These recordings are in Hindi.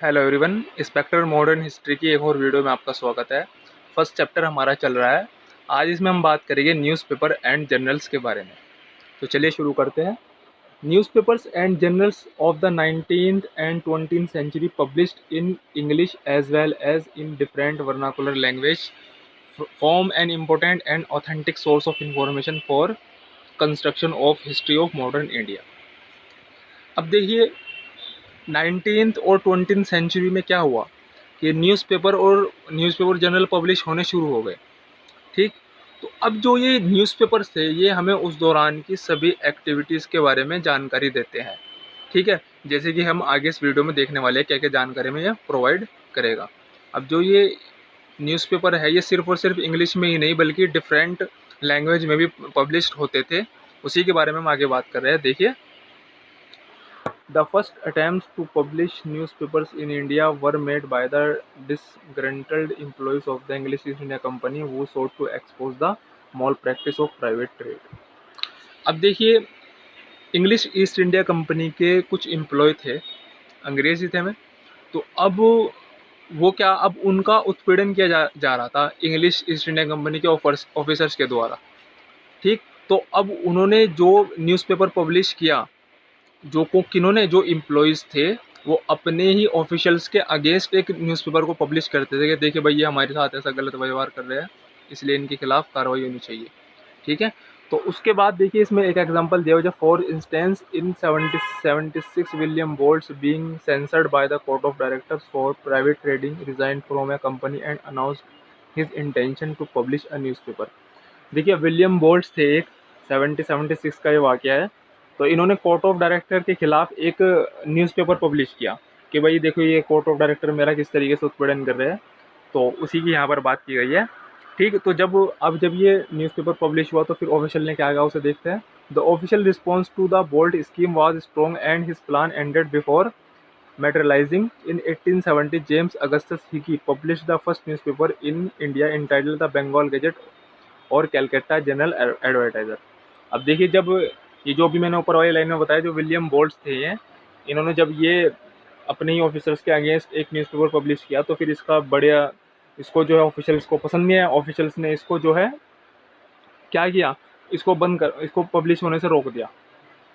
Hello everyone, inspector modern history की एक और वीडियो में आपका स्वागत है। फर्स्ट चैप्टर हमारा चल रहा है। आज इसमें हम बात करेंगे न्यूज़पेपर एंड जर्नल्स के बारे में। तो चलिए शुरू करते हैं। Newspapers and journals of the 19th and 20th century published in English as well as in different vernacular language form an important and authentic source of information for construction of history of modern India. अब देखिए, 19th और 20th सेंचुरी में क्या हुआ कि न्यूज़पेपर जर्नल पब्लिश होने शुरू हो गए। ठीक, तो अब जो ये न्यूज़पेपर्स थे, ये हमें उस दौरान की सभी एक्टिविटीज़ के बारे में जानकारी देते हैं। ठीक है, जैसे कि हम आगे इस वीडियो में देखने वाले हैं क्या क्या जानकारी में ये प्रोवाइड करेगा। अब जो ये न्यूज़पेपर है, ये सिर्फ और सिर्फ इंग्लिश में ही नहीं बल्कि डिफरेंट लैंग्वेज में भी पब्लिश होते थे। उसी के बारे में हम आगे बात कर रहे हैं। देखिए, the first attempts to publish newspapers in India were made by the disgruntled employees of the English East India Company who sought to expose the malpractice of private trade. अब देखिए, इंग्लिश ईस्ट इंडिया कंपनी के कुछ एम्प्लॉय थे, अंग्रेज ही थे में। तो अब वो क्या, अब उनका उत्पीड़न किया जा रहा था इंग्लिश ईस्ट इंडिया कंपनी के ऑफिसर्स के द्वारा। ठीक, तो अब उन्होंने जो न्यूज़पेपर पब्लिश किया, किन्होंने, जो एम्प्लॉयज़ थे, वो अपने ही ऑफिशियल्स के अगेंस्ट एक न्यूज़पेपर को पब्लिश करते थे कि देखिए भाई, ये हमारे साथ ऐसा गलत व्यवहार कर रहे हैं, इसलिए इनके खिलाफ कार्रवाई होनी चाहिए। ठीक है, तो उसके बाद देखिए, इसमें एक एग्जांपल दिया हुआ है। For instance, in 76 William Bolts being censured by the court of directors for private trading resigned from a company and announced his intention to publish a newspaper. देखिए, विलियम बोल्ट्स थे एक, 76 का ये वाक़या है। तो इन्होंने कोर्ट ऑफ डायरेक्टर के खिलाफ एक न्यूज़पेपर पब्लिश किया कि भाई देखो, ये कोर्ट ऑफ डायरेक्टर मेरा किस तरीके से उत्पीड़न कर रहे हैं। तो उसी की यहाँ पर बात की गई है। ठीक, तो जब ये न्यूज़पेपर पब्लिश हुआ तो फिर ऑफिशियल ने क्या कहा, उसे देखते हैं। The official response to the Bolt scheme was strong and his plan ended before materializing in 1870. James Augustus Hickey published the first newspaper in India entitled the Bengal Gazette और कैलकाटा जनरल एडवर्टाइजर। अब देखिए, जब ये जो भी मैंने ऊपर वाली लाइन में बताया, जो विलियम बोल्ट्स थे ये, इन्होंने जब ये अपने ही ऑफिसर्स के अगेंस्ट एक न्यूज़पेपर पब्लिश किया तो फिर इसको जो है ऑफिशियल्स को पसंद नहीं आया। ऑफिशियल्स ने इसको जो है क्या किया, इसको पब्लिश होने से रोक दिया।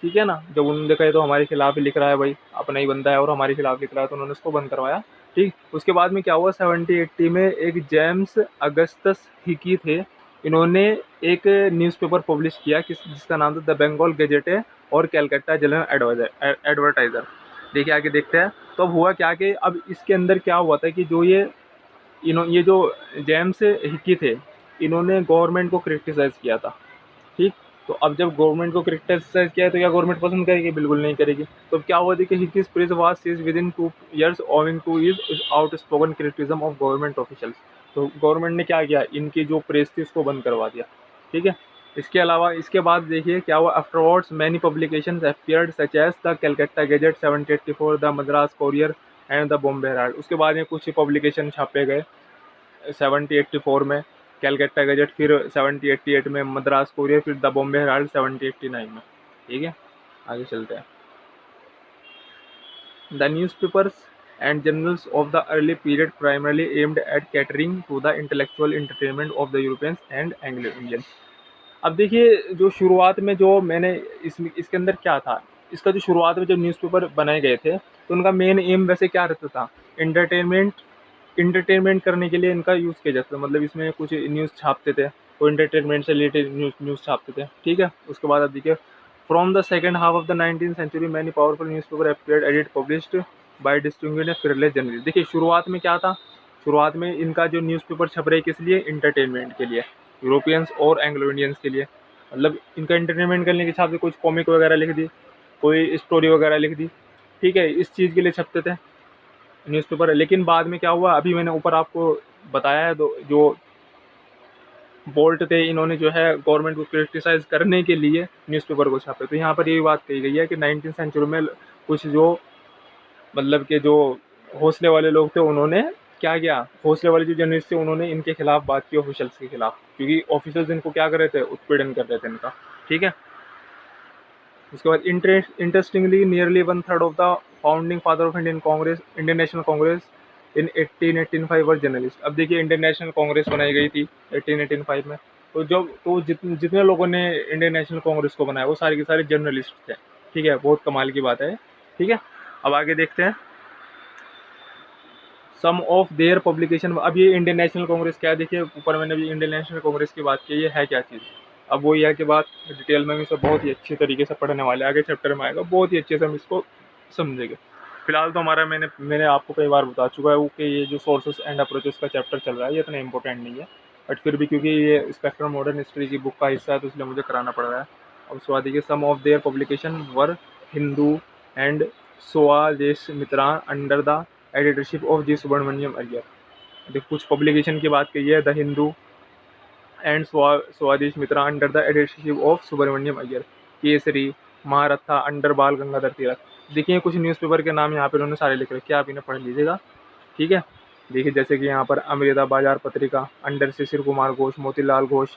ठीक है ना, जब उन्होंने देखा ये तो हमारे खिलाफ ही लिख रहा है भाई, अपना ही बंदा है और हमारे खिलाफ लिख रहा है, तो उन्होंने उसको बंद करवाया। ठीक, उसके बाद में क्या हुआ, 70-80 में एक जेम्स अगस्टस हिकी थे, इन्होंने एक न्यूज़पेपर पब्लिश किया जिसका नाम था द बंगाल गजेटे और कैलकाटा जनरल एडवर्टाइजर। देखिए, आगे देखते हैं। तो अब हुआ क्या कि अब इसके अंदर क्या हुआ था कि ये जो जेम्स हिकी थे, इन्होंने गवर्नमेंट को क्रिटिसाइज़ किया था। ठीक, तो अब जब गवर्नमेंट को क्रिटिसाइज किया है तो क्या गवर्नमेंट पसंद करेगी? बिल्कुल नहीं करेगी। तो अब क्या हुआ थी कि his press was seized within 2 years owing to his outspoken criticism of government officials. तो गवर्नमेंट ने क्या किया, इनकी जो प्रेस थी उसको बंद करवा दिया। ठीक है, इसके अलावा इसके बाद देखिए क्या हुआ। Afterwards many publications appeared such as the Calcutta Gazette 1784, the Madras Courier and the Bombay Herald. उसके बाद में कुछ पब्लिकेशन छापे गए 1784 में कैलकाटा गजेट, फिर 1788 में मद्रास कोरियर, फिर द बॉम्बे हेराल्ड 1789 में। ठीक है, आगे चलते हैं। The newspapers and journals of the early period primarily aimed at catering to the intellectual entertainment of the Europeans and Anglo Indians. अब देखिए, जो शुरुआत में जो मैंने इसके अंदर क्या था, इसका जो शुरुआत में जो न्यूज़पेपर बनाए गए थे तो उनका मेन एम वैसे क्या रहता था, इंटरटेनमेंट करने के लिए इनका यूज़ किया जाता था। मतलब इसमें कुछ न्यूज़ छापते थे, तो इंटरटेनमेंट से रिलेटेड न्यूज़ छापते थे। ठीक है, उसके बाद अब देखिए, from the second half of the 19th century many powerful newspaper appeared edit published by distinguished and fearless journalist. देखिए, शुरुआत में क्या था, शुरुआत में इनका जो न्यूज़पेपर छप रहे किस लिए, इंटरटेनमेंट के लिए, यूरोपियंस और एंग्लो इंडियंस के लिए। मतलब इनका इंटरटेनमेंट करने के हिसाब से कुछ कॉमिक वगैरह लिख दी, कोई स्टोरी वगैरह लिख दी। ठीक है, इस चीज़ के लिए छपते थे न्यूज़पेपर है। लेकिन बाद में क्या हुआ, अभी मैंने ऊपर आपको बताया है, जो बोल्ट थे, इन्होंने जो है गवर्नमेंट को क्रिटिसाइज़ करने के लिए न्यूज़पेपर को छापे। तो यहाँ पर यही बात कही गई है कि 19th सेंचुरी में कुछ जो, मतलब कि जो हौसले वाले लोग थे, उन्होंने क्या किया, हौसले वाले जो जर्नलिस्ट थे उन्होंने इनके खिलाफ बात की, ऑफिशियल्स के खिलाफ, क्योंकि ऑफिशियल्स इनको क्या कर रहे थे, उत्पीड़न कर रहे थे इनका। ठीक है, उसके बाद interestingly nearly 1/3 of the founding father of Indian national Congress in 1885 were journalist. अब देखिए इंडियन नेशनल कांग्रेस बनाई गई थी 1885 में। तो जितने लोगों ने इंडियन नेशनल कांग्रेस को बनाया वो सारे के सारे जर्नलिस्ट थे। ठीक है, बहुत कमाल की बात है। ठीक है, अब आगे देखते हैं सम ऑफ देयर पब्लिकेशन। अब ये इंडियन नेशनल कांग्रेस क्या है, देखिए ऊपर मैंने भी इंडियन नेशनल कांग्रेस की बात की, ये है क्या चीज़। अब वो यह की बात डिटेल में भी सब बहुत ही अच्छी तरीके से पढ़ने वाले, आगे चैप्टर में आएगा, बहुत ही अच्छे से हम इसको समझेंगे। फिलहाल तो हमारा मैंने आपको कई बार बता चुका है वो कि ये जो सोर्सेस एंड अप्रोचेस का चैप्टर चल रहा है ये इतना इंपॉर्टेंट नहीं है, बट फिर भी क्योंकि ये स्पेक्ट्रम मॉडर्न हिस्ट्री की बुक का हिस्सा है तो इसलिए मुझे कराना पड़ रहा है। अब उसके बाद देखिए some of their publication were Hindu and Swadesh Mitra under the editorship of G Subramania Iyer. देखो कुछ पब्लिकेशन की बात की है, the Hindu and Swadesh Mitra under the editorship of Subramania Iyer, Kesari, Maratha under Bal Gangadhar तिलक। देखिए कुछ न्यूज़पेपर के नाम यहाँ पे उन्होंने सारे लिख रखे हैं, आप इन्हें पढ़ लीजिएगा। ठीक है, देखिए जैसे कि यहाँ पर Amrita Bazar Patrika under Sisir Kumar Ghosh, Motilal Ghosh,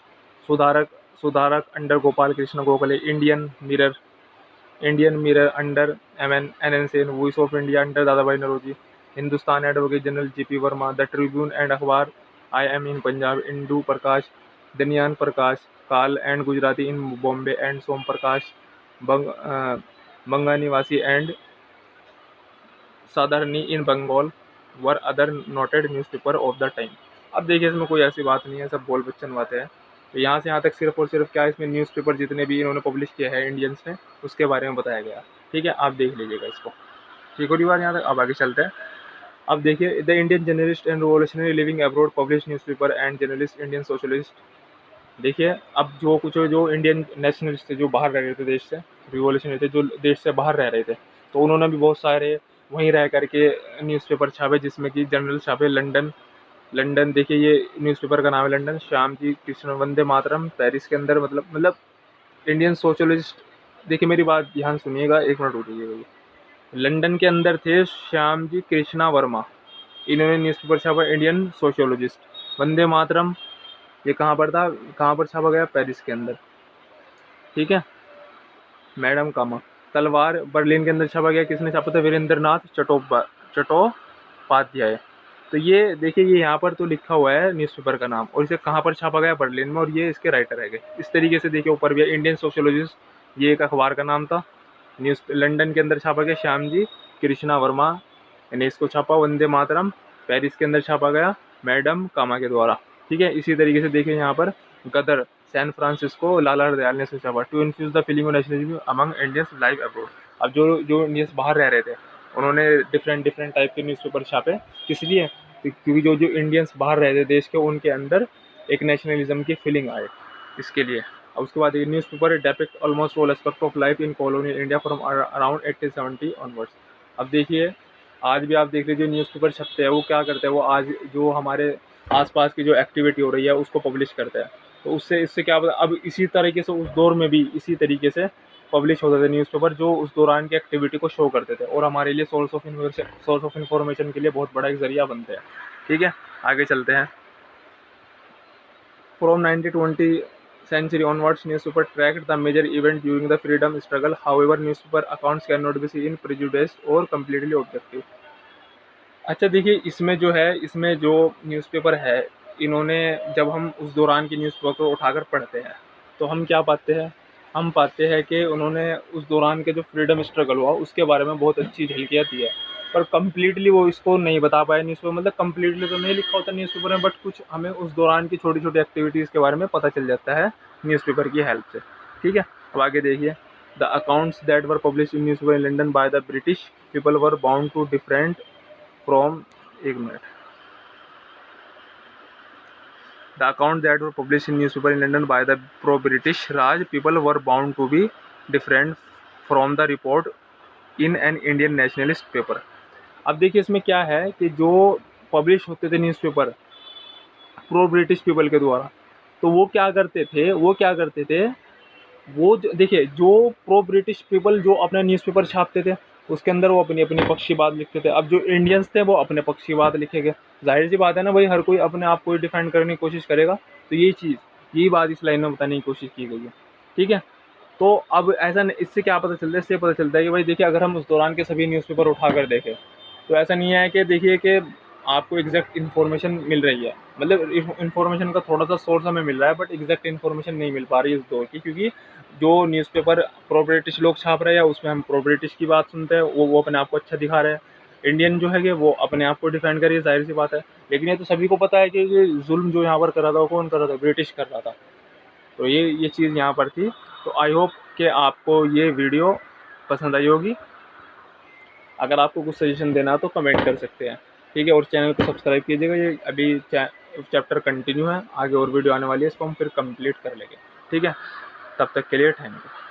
Sudharak Sudharak under Gopal Krishna Gokhale, Indian Mirror under N Sen, Voice of India under Dadabhai Naoroji, Hindustan Advocate general GP Verma, the Tribune and Akhbar I M in Punjab, Indu Prakash, Dnyan Prakash, Kal and Gujarati in Bombay and Som Prakash Banga Nivasi and Sadharani in Bengal were other noted newspaper of the time. अब देखिए इसमें कोई ऐसी बात नहीं है, सब बोल बच्चन बातें हैं। तो यहाँ से यहाँ तक सिर्फ और सिर्फ क्या इसमें न्यूज़पेपर जितने भी इन्होंने पब्लिश किया है इंडियंस ने उसके बारे में बताया गया। ठीक है, आप देख लीजिएगा इसको। ठीक हो रही बात यहाँ तक, अब आगे चलते हैं। अब देखिए the Indian journalist and revolutionary living abroad publish newspaper and journalist Indian socialist. देखिए अब जो इंडियन नेशनलिस्ट थे जो बाहर रह रहे थे देश से, रिवोल्यूशनरी थे जो देश से बाहर रह रहे थे, तो उन्होंने भी बहुत सारे वहीं रह करके न्यूज़पेपर छापे, जिसमें कि जर्नल छापे। लंदन लंदन देखिए ये न्यूज़पेपर का नाम है लंदन, श्याम जी कृष्ण वंदे मातरम। पेरिस के अंदर मतलब इंडियन सोशलिस्ट। देखिए मेरी बात ध्यान सुनिएगा, एक मिनट रुकिएगा। लंदन के अंदर थे श्याम जी कृष्णा वर्मा, इन्होंने न्यूज़पेपर छापा इंडियन सोशियोलॉजिस्ट। वंदे मातरम ये कहाँ पर था, कहाँ पर छापा गया, पेरिस के अंदर। ठीक है, मैडम कामा। तलवार बर्लिन के अंदर छापा गया, किसने छापा था, वीरेंद्रनाथ चट्टोपाध्याय। तो ये देखिए ये यहाँ पर तो लिखा हुआ है न्यूज़पेपर का नाम, और इसे कहाँ पर छापा गया, बर्लिन में, और ये इसके राइटर है। इस तरीके से देखिए ऊपर भी इंडियन सोशियोलॉजिस्ट, ये एक अखबार का नाम था। लंदन के अंदर छापा गया श्याम जी कृष्णा वर्मा ने इसको छापा। वंदे मातरम पेरिस के अंदर छापा गया मैडम कामा के द्वारा। ठीक है, इसी तरीके से देखिए यहाँ पर गदर सैन फ्रांसिस्को लाला हरदयाल ने इसको छापा। To infuse the feeling of nationalism among Indians live abroad. अब जो इंडियंस बाहर रह रहे थे उन्होंने डिफरेंट टाइप के न्यूज़पेपर छापे, किस लिए, क्योंकि जो इंडियंस बाहर रह रहे देश के उनके अंदर एक नेशनलिज्म की फीलिंग आए, इसके लिए। अब उसके बाद newspaper depict almost all aspect of life in colonial India from around 1870 onwards. अब देखिए आज भी आप देख लीजिए न्यूज़पेपर छपते हैं, वो क्या करते हैं, वो आज जो हमारे आसपास की जो एक्टिविटी हो रही है उसको पब्लिश करते हैं। तो इससे क्या पता, अब इसी तरीके से उस दौर में भी इसी तरीके से पब्लिश होते थे न्यूज़पेपर जो उस दौरान की एक्टिविटी को शो करते थे, और हमारे लिए सोर्स ऑफ इन्फॉर्मेशन के लिए बहुत बड़ा एक जरिया बनते हैं। ठीक है, आगे चलते हैं। From 1920 century onwards, newspaper tracked the major event during the freedom struggle. However, newspaper accounts cannot be seen prejudiced or completely objective. अच्छा देखिए इसमें जो न्यूज़पेपर है, इन्होंने जब हम उस दौरान की न्यूज़पेपर को उठाकर पढ़ते हैं तो हम क्या पाते हैं, हम पाते हैं कि उन्होंने उस दौरान के जो फ्रीडम स्ट्रगल हुआ उसके बारे में बहुत अच्छी झलकियाँ दी है, पर कम्प्लीटली वो इसको नहीं बता पाए न्यूज़पेपर। मतलब कम्प्लीटली तो नहीं लिखा होता न्यूज़पेपर में, बट कुछ हमें उस दौरान की छोटी छोटी एक्टिविटीज़ के बारे में पता चल जाता है न्यूज़पेपर की हेल्प से। ठीक है, अब आगे देखिए the accounts that were publish in newspaper in London by the British people were bound to different from एक मिनट the account that were publish in newspaper in London by the pro British Raj people were bound to be different from the report in an Indian nationalist paper. अब देखिए इसमें क्या है कि जो पब्लिश होते थे न्यूज़पेपर प्रो ब्रिटिश पीपल के द्वारा, तो वो क्या करते थे, देखिए जो प्रो ब्रिटिश पीपल जो अपना न्यूज़पेपर छापते थे उसके अंदर वो अपनी अपनी पक्ष की बात लिखते थे। अब जो इंडियंस थे वो अपने पक्ष की बात लिखेंगे, जाहिर सी बात है ना भाई, हर कोई अपने आप को ही डिफेंड करने की कोशिश करेगा। तो यही बात इस लाइन में बताने की कोशिश की गई है। ठीक है, तो अब ऐसा इससे क्या पता चलता है, इससे पता चलता है कि भाई देखिए, अगर हम उस दौरान के सभी न्यूज़पेपर उठाकर देखें तो ऐसा नहीं है कि देखिए कि आपको एग्जैक्ट इन्फॉर्मेशन मिल रही है, मतलब इन्फॉर्मेशन का थोड़ा सा सोर्स हमें मिल रहा है, बट एग्जैक्ट इन्फॉर्मेशन नहीं मिल पा रही है इस दौर की, क्योंकि जो न्यूज़पेपर प्रो ब्रिटिश लोग छाप रहे हैं उसमें हम प्रो ब्रिटिश की बात सुनते हैं, वो अपने आप को अच्छा दिखा रहे हैं। इंडियन जो है कि वो अपने आप को डिफेंड करिए, जाहिर सी बात है। लेकिन ये तो सभी को पता है कि ये जुल्म जो यहाँ पर कर रहा था वो कौन कर रहा था, ब्रिटिश कर रहा था। तो ये चीज़ यहाँ पर थी। तो आई होप कि आपको ये वीडियो पसंद आई होगी। अगर आपको कुछ सजेशन देना है तो कमेंट कर सकते हैं, ठीक है। और चैनल को सब्सक्राइब कीजिएगा। ये अभी चैप्टर कंटिन्यू है, आगे और वीडियो आने वाली है, इसको हम फिर कंप्लीट कर लेंगे, ठीक है। तब तक के लिए थैंक यू।